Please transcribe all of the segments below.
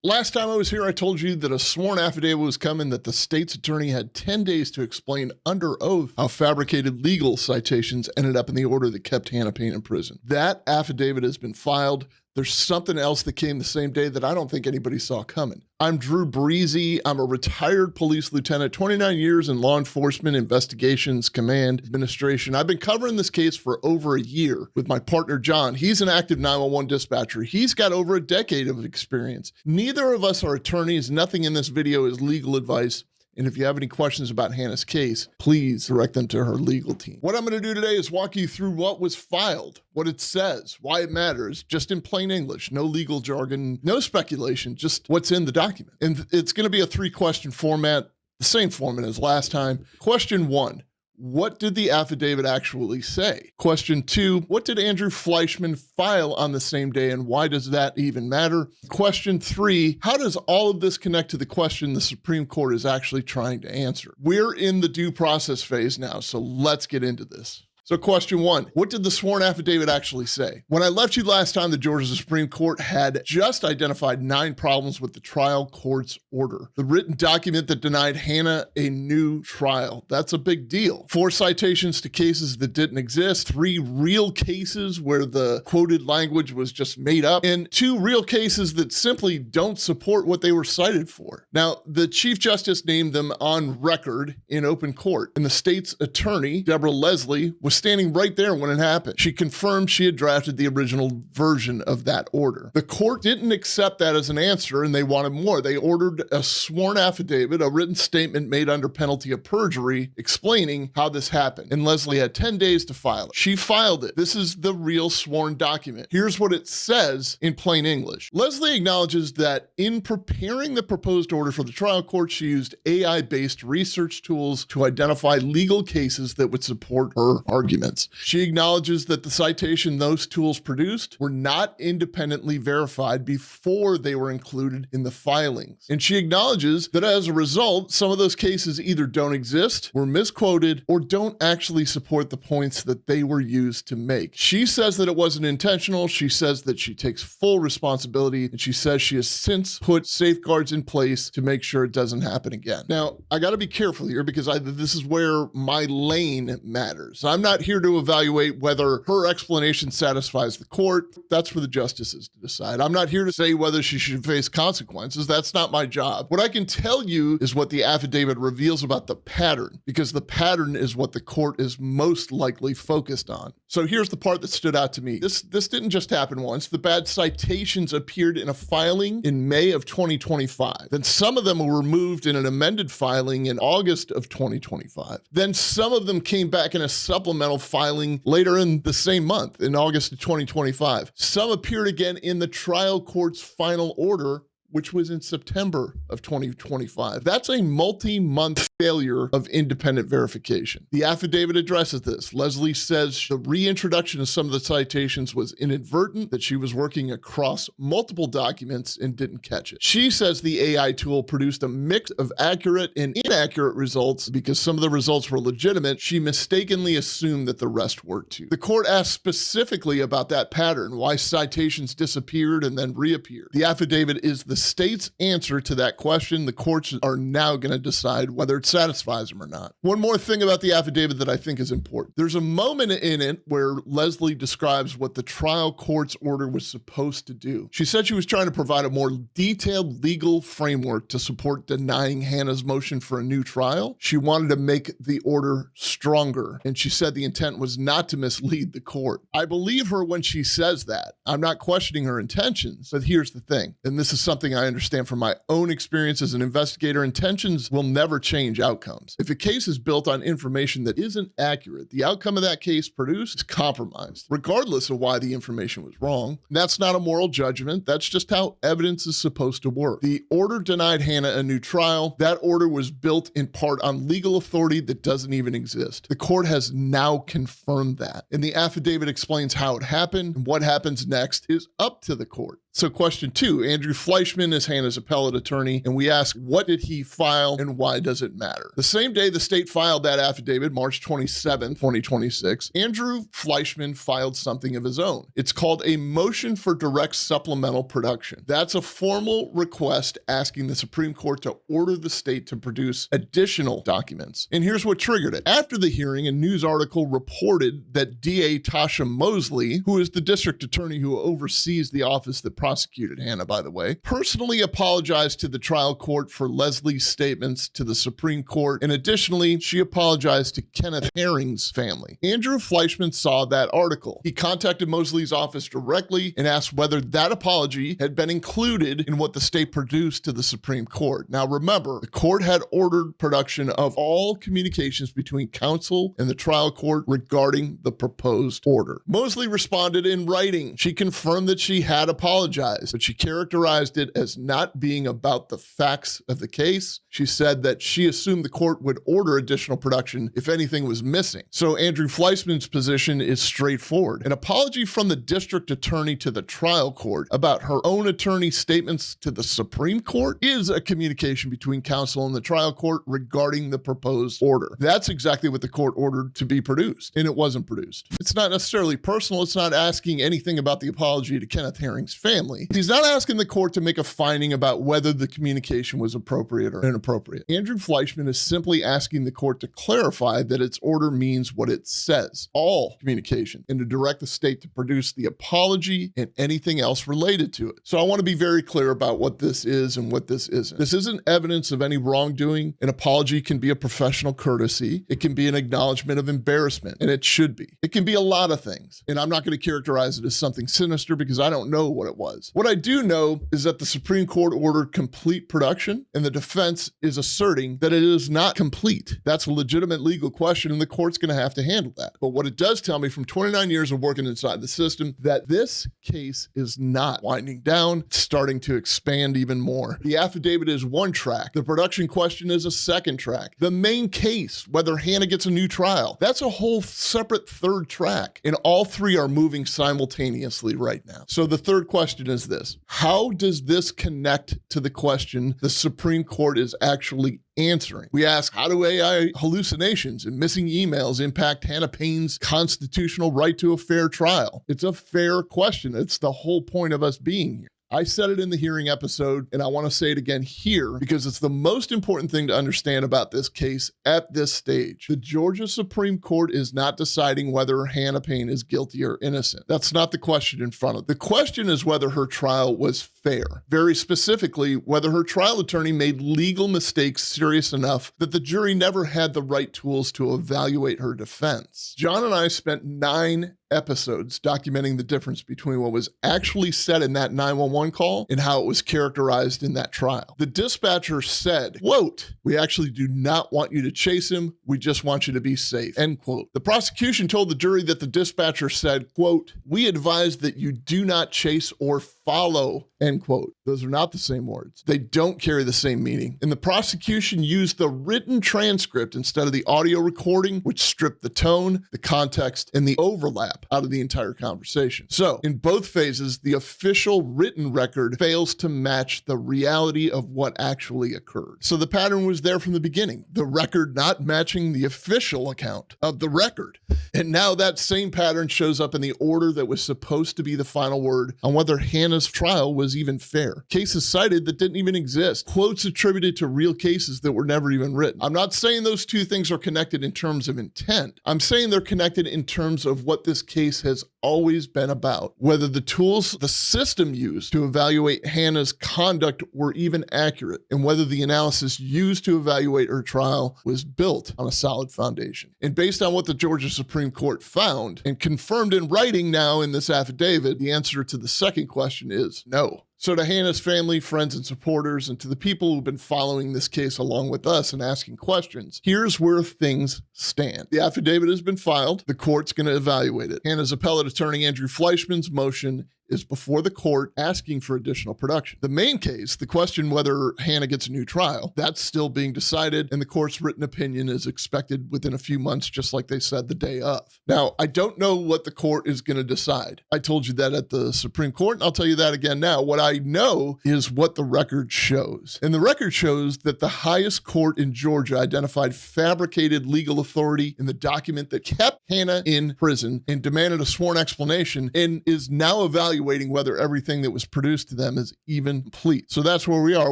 Last time I was here, I told you that a sworn affidavit was coming that the state's attorney had 10 days to explain under oath how fabricated legal citations ended up in the order that kept Hannah Payne in prison. That affidavit has been filed. There's something else that came the same day that I don't think anybody saw coming. I'm Drew Breasy. I'm a retired police lieutenant, 29 years in law enforcement, investigations, command, administration. I've been covering this case for over a year with my partner, John. He's an active 911 dispatcher. He's got over a decade of experience. Neither of us are attorneys. Nothing in this video is legal advice. And if you have any questions about Hannah's case, please direct them to her legal team. What I'm going to do today is walk you through what was filed, what it says, why it matters, just in plain English, no legal jargon, no speculation, just what's in the document. And it's going to be a 3-question format, the same format as last time. Question 1. What did the affidavit actually say? Question 2, what did Andrew Fleischman file on the same day and why does that even matter? Question 3, how does all of this connect to the question the Supreme Court is actually trying to answer? We're in the due process phase now, so let's get into this. So question 1, what did the sworn affidavit actually say? When I left you last time, the Georgia Supreme Court had just identified 9 problems with the trial court's order. The written document that denied Hannah a new trial. That's a big deal. 4 citations to cases that didn't exist, 3 real cases where the quoted language was just made up, and 2 real cases that simply don't support what they were cited for. Now, the Chief Justice named them on record in open court, and the state's attorney, Deborah Leslie, was standing right there when it happened. She confirmed she had drafted the original version of that order. The court didn't accept that as an answer and they wanted more. They ordered a sworn affidavit, a written statement made under penalty of perjury explaining how this happened. And Leslie had 10 days to file it. She filed it. This is the real sworn document. Here's what it says in plain English. Leslie acknowledges that in preparing the proposed order for the trial court, she used AI-based research tools to identify legal cases that would support her arguments. She acknowledges that the citation those tools produced were not independently verified before they were included in the filings. And she acknowledges that as a result, some of those cases either don't exist, were misquoted, or don't actually support the points that they were used to make. She says that it wasn't intentional. She says that she takes full responsibility, and she says she has since put safeguards in place to make sure it doesn't happen again. Now, I got to be careful here because this is where my lane matters. I'm not here to evaluate whether her explanation satisfies the court. That's for the justices to decide. I'm not here to say whether she should face consequences. That's not my job. What I can tell you is what the affidavit reveals about the pattern, because the pattern is what the court is most likely focused on. So here's the part that stood out to me. This didn't just happen once. The bad citations appeared in a filing in May of 2025. Then some of them were removed in an amended filing in August of 2025. Then some of them came back in a supplemental filing later in the same month, in August of 2025. Some appeared again in the trial court's final order, which was in September of 2025. That's a multi-month failure of independent verification. The affidavit addresses this. Leslie says the reintroduction of some of the citations was inadvertent, that she was working across multiple documents and didn't catch it. She says the AI tool produced a mix of accurate and inaccurate results because some of the results were legitimate. She mistakenly assumed that the rest were too. The court asked specifically about that pattern, why citations disappeared and then reappeared. The affidavit is the state's answer to that question. The courts are now going to decide whether it satisfies them or not. One more thing about the affidavit that I think is important. There's a moment in it where Leslie describes what the trial court's order was supposed to do. She said she was trying to provide a more detailed legal framework to support denying Hannah's motion for a new trial. She wanted to make the order stronger, and she said the intent was not to mislead the court. I believe her when she says that. I'm not questioning her intentions, but here's the thing, and this is something I understand from my own experience as an investigator. Intentions will never change outcomes. If a case is built on information that isn't accurate, the outcome of that case produced is compromised, regardless of why the information was wrong. That's not a moral judgment. That's just how evidence is supposed to work. The order denied Hannah a new trial. That order was built in part on legal authority that doesn't even exist. The court has now confirmed that, and the affidavit explains how it happened, and what happens next is up to the court. So question 2, Andrew Fleischman is Hannah's appellate attorney, and we ask, what did he file and why does it matter? The same day the state filed that affidavit, March 27, 2026, Andrew Fleischman filed something of his own. It's called a motion for direct supplemental production. That's a formal request asking the Supreme Court to order the state to produce additional documents. And here's what triggered it. After the hearing, a news article reported that DA Tasha Mosley, who is the district attorney who oversees the office that prosecuted Hannah, by the way, personally apologized to the trial court for Leslie's statements to the Supreme Court, and additionally, she apologized to Kenneth Herring's family. Andrew Fleischman saw that article. He contacted Mosley's office directly and asked whether that apology had been included in what the state produced to the Supreme Court. Now remember, the court had ordered production of all communications between counsel and the trial court regarding the proposed order. Mosley responded in writing. She confirmed that she had apologized, but she characterized it as not being about the facts of the case. She said that she assumed the court would order additional production if anything was missing. So Andrew Fleischman's position is straightforward. An apology from the district attorney to the trial court about her own attorney's statements to the Supreme Court is a communication between counsel and the trial court regarding the proposed order. That's exactly what the court ordered to be produced, and it wasn't produced. It's not necessarily personal. It's not asking anything about the apology to Kenneth Herring's family. He's not asking the court to make a finding about whether the communication was appropriate or inappropriate. Andrew Fleischman is simply asking the court to clarify that its order means what it says, all communication, and to direct the state to produce the apology and anything else related to it. So I want to be very clear about what this is and what this isn't. This isn't evidence of any wrongdoing. An apology can be a professional courtesy. It can be an acknowledgement of embarrassment, and it should be. It can be a lot of things, and I'm not going to characterize it as something sinister because I don't know what it was. What I do know is that the Supreme Court ordered complete production, and the defense is asserting that it is not complete. That's a legitimate legal question, and the court's going to have to handle that. But what it does tell me from 29 years of working inside the system, that this case is not winding down, it's starting to expand even more. The affidavit is one track. The production question is a second track. The main case, whether Hannah gets a new trial, that's a whole separate third track. And all three are moving simultaneously right now. So the third question is this: how does this connect to the question the Supreme Court is actually answering? We ask, how do AI hallucinations and missing emails impact Hannah Payne's constitutional right to a fair trial? It's a fair question. It's the whole point of us being here. I said it in the hearing episode, and I want to say it again here because it's the most important thing to understand about this case at this stage. The Georgia Supreme Court is not deciding whether Hannah Payne is guilty or innocent. That's not the question in front of them. The question is whether her trial was fair. Very specifically, whether her trial attorney made legal mistakes serious enough that the jury never had the right tools to evaluate her defense. John and I spent 9 episodes documenting the difference between what was actually said in that 911 call and how it was characterized in that trial. The dispatcher said, quote, "We actually do not want you to chase him. We just want you to be safe," end quote. The prosecution told the jury that the dispatcher said, quote, "We advise that you do not chase or follow," end quote. Those are not the same words. They don't carry the same meaning. And the prosecution used the written transcript instead of the audio recording, which stripped the tone, the context, and the overlap out of the entire conversation. So in both phases, the official written record fails to match the reality of what actually occurred. So the pattern was there from the beginning, the record not matching the official account of the record. And now that same pattern shows up in the order that was supposed to be the final word on whether Hannah's trial was even fair. Cases cited that didn't even exist. Quotes attributed to real cases that were never even written. I'm not saying those two things are connected in terms of intent. I'm saying they're connected in terms of what this case has always been about. Whether the tools the system used to evaluate Hannah's conduct were even accurate, and whether the analysis used to evaluate her trial was built on a solid foundation. And based on what the Georgia Supreme Court found and confirmed in writing now in this affidavit, the answer to the second question is no. So to Hannah's family, friends, and supporters, and to the people who've been following this case along with us and asking questions, here's where things stand. The affidavit has been filed. The court's going to evaluate it. Hannah's appellate attorney, Andrew Fleischman's motion is before the court asking for additional production. The main case, the question whether Hannah gets a new trial, that's still being decided, and the court's written opinion is expected within a few months, just like they said the day of. Now, I don't know what the court is going to decide. I told you that at the Supreme Court, and I'll tell you that again now. What I know is what the record shows. And the record shows that the highest court in Georgia identified fabricated legal authority in the document that kept Hannah in prison and demanded a sworn explanation, and is now evaluating whether everything that was produced to them is even complete. So that's where we are.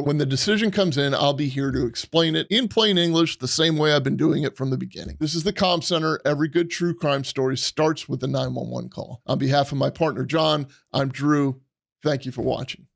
When the decision comes in, I'll be here to explain it in plain English the same way I've been doing it from the beginning. This is the Comm Center. Every good true crime story starts with a 911 call. On behalf of my partner, John, I'm Drew. Thank you for watching.